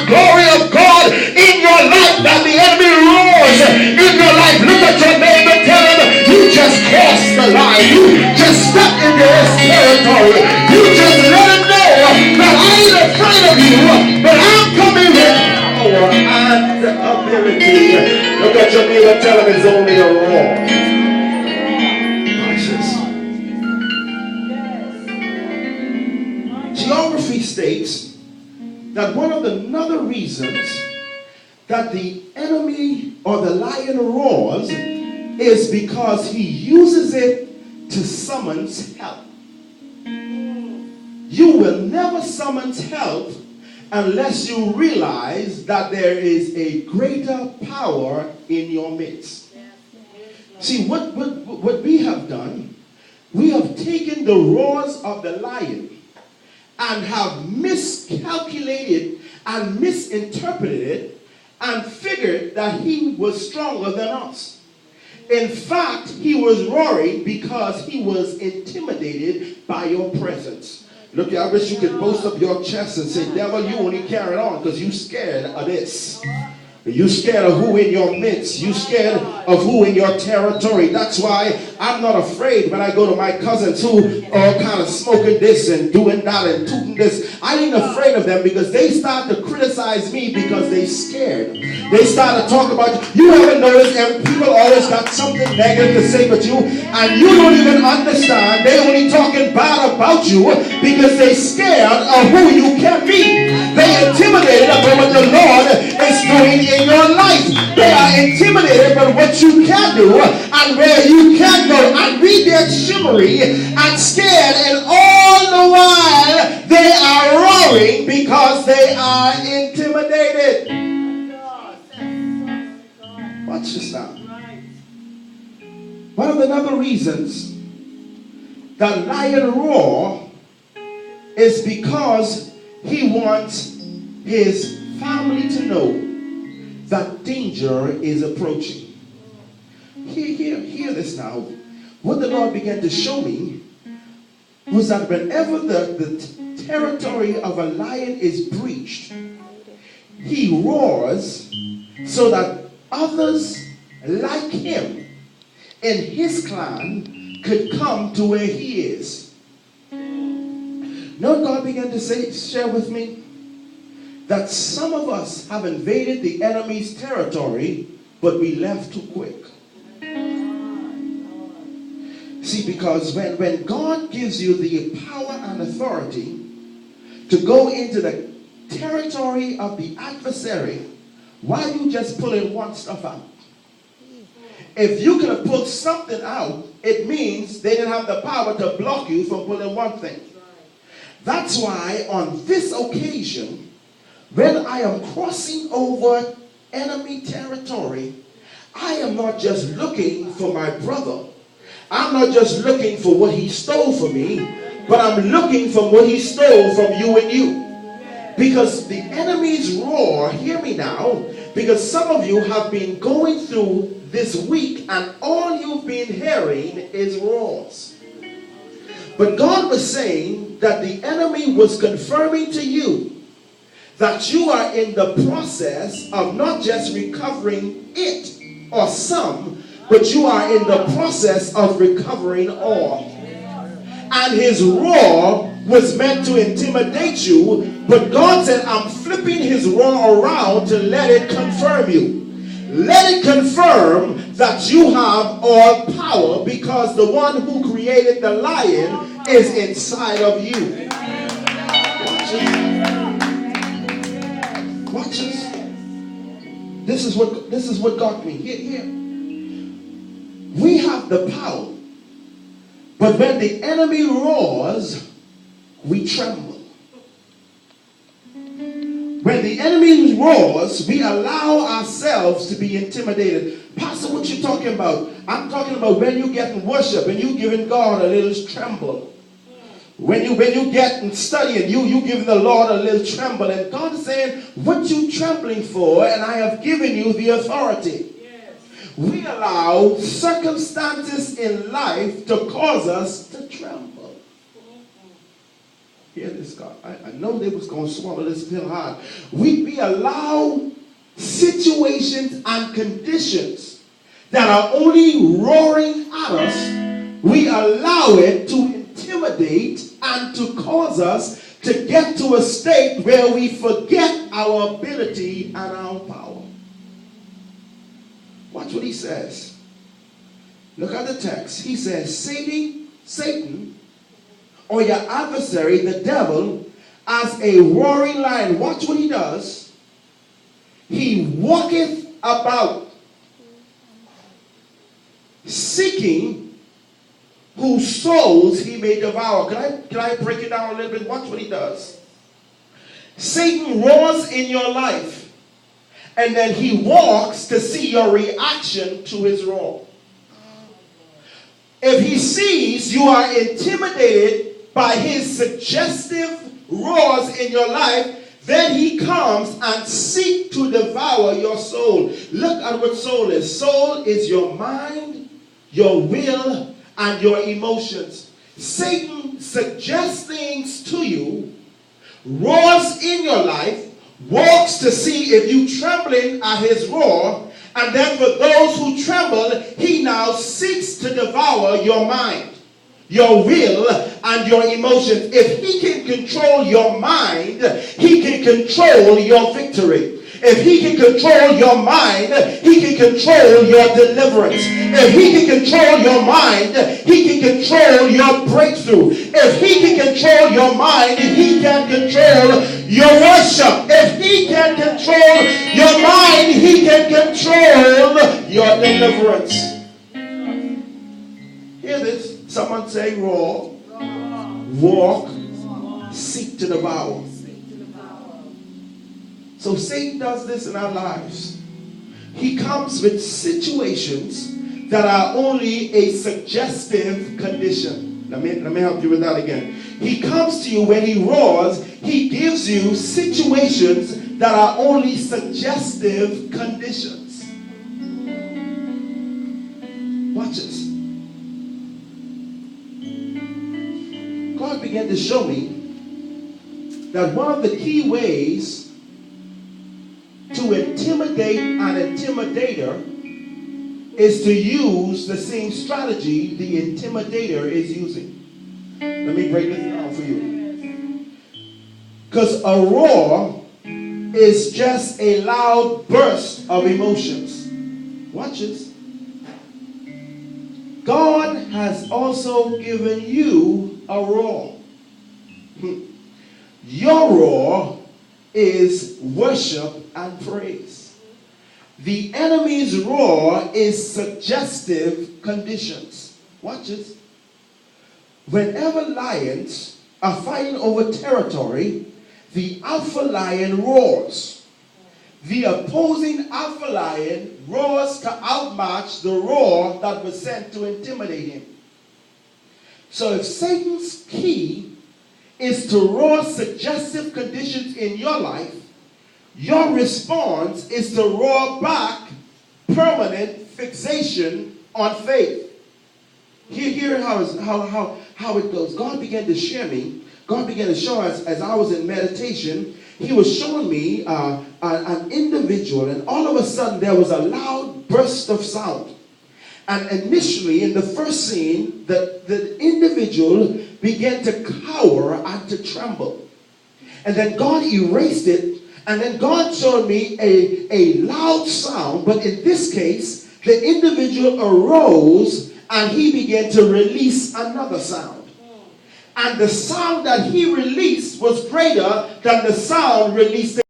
glory of God in your life that the enemy roars in your life. Look at your neighbor, tell him you just crossed the line. You just stepped into his territory. You just let him know that I ain't afraid of you, but I'm coming with power and ability. Look at your neighbor, tell him it's only a roar. Geography states that one of the another reasons that the enemy or the lion roars is because he uses it to summon help. You will never summon help unless you realize that there is a greater power in your midst. See, what we have done, we have taken the roars of the lion and have miscalculated and misinterpreted it and figured that he was stronger than us. In fact, he was roaring because he was intimidated by your presence. Look, I wish you could boast up your chest and say, devil, you only carry on because you scared of this. You scared of who in your midst. You scared of who in your territory. That's why I'm not afraid when I go to my cousins who are kind of smoking this and doing that and tooting this. I ain't afraid of them because they start to criticize me because they scared. They start to talk about you. You haven't noticed them? People always got something negative to say about you, and you don't even understand. They only talking bad about you because they scared of who you can be. They intimidated about what the Lord is doing in your life. They are intimidated by what you can do and where you can go, and we get shimmery and scared, and all the while they are roaring because they are intimidated. Watch this now. One of the other reasons the lion roar is because he wants his family to know that danger is approaching. Hear this now. What the Lord began to show me was that whenever the territory of a lion is breached, he roars so that others like him in his clan could come to where he is. Now God began to share with me that some of us have invaded the enemy's territory, but we left too quick. See, because when God gives you the power and authority to go into the territory of the adversary, why are you just pulling one stuff out? If you could have pulled something out, it means they didn't have the power to block you from pulling one thing. That's why on this occasion, when I am crossing over enemy territory, I am not just looking for my brother. I'm not just looking for what he stole from me, but I'm looking for what he stole from you and you. Because the enemy's roar, hear me now, because some of you have been going through this week and all you've been hearing is roars. But God was saying that the enemy was confirming to you that you are in the process of not just recovering it or some, but you are in the process of recovering all. And his roar was meant to intimidate you, but God said, I'm flipping his roar around to let it confirm you. Let it confirm that you have all power because the one who created the lion is inside of you. Watch this. This is what got me. Here. We have the power. But when the enemy roars, we tremble. When the enemy roars, we allow ourselves to be intimidated. Pastor, what you talking about? I'm talking about when you get in worship and you giving God a little tremble. When you get and studying, you give the Lord a little tremble. And God is saying, what you trembling for? And I have given you the authority. We allow circumstances in life to cause us to tremble. Hear this, God. I know they was going to swallow this pill hard. We allow situations and conditions that are only roaring at us. We allow it to intimidate and to cause us to get to a state where we forget our ability and our power. Watch what he says. Look at the text. He says, Satan, or your adversary, the devil, as a roaring lion. Watch what he does. He walketh about, seeking whose souls he may devour. Can I break it down a little bit? Watch what he does. Satan roars in your life, and then he walks to see your reaction to his roar. If he sees you are intimidated by his suggestive roars in your life, then he comes and seeks to devour your soul. Look at what soul is. Soul is your mind, your will, and your emotions. Satan suggests things to you, roars in your life, walks to see if you trembling at his roar, and then for those who tremble, he now seeks to devour your mind, your will, and your emotions. If he can control your mind, he can control your victory. If he can control your mind, he can control your deliverance. If he can control your mind, he can control your breakthrough. If he can control your mind, he can control your worship. If he can control your mind, he can control your deliverance. Hear this. Someone saying roar, walk, seek to devour. So Satan does this in our lives. He comes with situations that are only a suggestive condition. Let me help you with that again. He comes to you when he roars. He gives you situations that are only suggestive conditions. Watch this. God began to show me that one of the key ways to intimidate an intimidator is to use the same strategy the intimidator is using. Let me break this down for you. Because a roar is just a loud burst of emotions. Watch this. God has also given you a roar. Your roar is worship and praise. The enemy's roar is suggestive conditions. Watch this. Whenever lions are fighting over territory, the alpha lion roars. The opposing alpha lion roars to outmatch the roar that was sent to intimidate him. So if Satan's key is to roar suggestive conditions in your life, your response is to roar back permanent fixation on faith. Here how it goes. God began to share me. God began to show us as I was in meditation. He was showing me an individual, and all of a sudden there was a loud burst of sound. And initially, in the first scene, the individual began to cower and to tremble. And then God erased it, and then God showed me a loud sound, but in this case, the individual arose and he began to release another sound. And the sound that he released was greater than the sound released